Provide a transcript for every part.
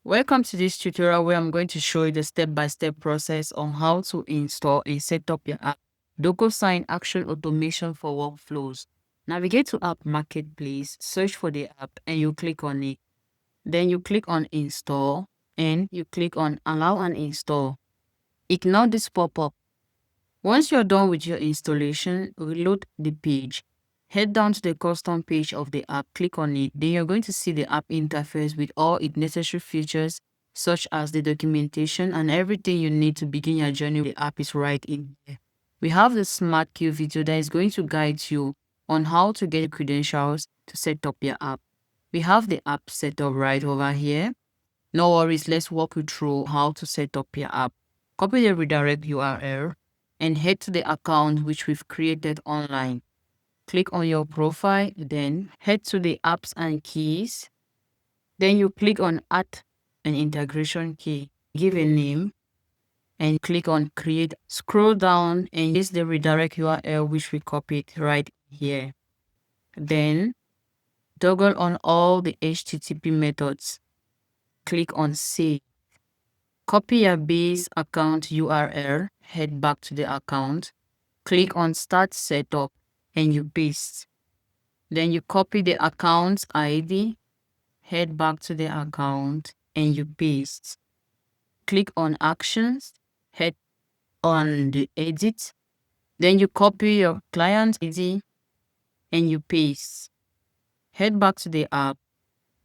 Welcome to this tutorial where I'm going to show you the step-by-step process on how to install and set up your app. DocuSign Action Automation for Workflows. Navigate to App Marketplace, search for the app and you click on it. Then you click on Install and you click on Allow and Install. Ignore this pop-up. Once you're done with your installation, reload the page. Head down to the custom page of the app, click on it. Then you're going to see the app interface with all its necessary features, such as the documentation and everything you need to begin your journey with the app is right in here. We have the Smart Queue video that is going to guide you on how to get credentials to set up your app. We have the app set up right over here. No worries, let's walk you through how to set up your app. Copy the redirect URL and head to the account which we've created online. Click on your profile, then head to the apps and keys. Then you click on add an integration key. Give a name and click on create. Scroll down and use the redirect URL which we copied right here. Then toggle on all the HTTP methods. Click on save. Copy your base account URL, head back to the account, click on start setup and you paste. Then you copy the account ID, head back to the account and you paste. Click on actions, head on the edit. Then you copy your client ID and you paste. Head back to the app,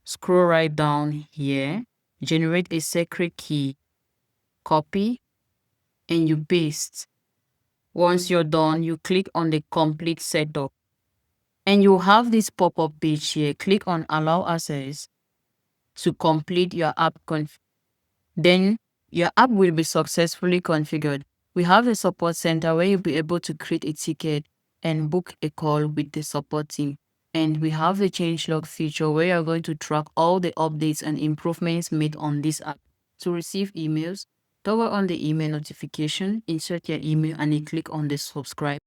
scroll right down here, generate a secret key, copy and you paste. Once you're done, you click on the complete setup and you have this pop-up page here. Click on allow access to complete your app then your app will be successfully configured. We have a support center where you'll be able to create a ticket and book a call with the support team. And we have the changelog feature where you're going to track all the updates and improvements made on this app. To receive emails, toggle on the email notification, insert your email and you click on the subscribe.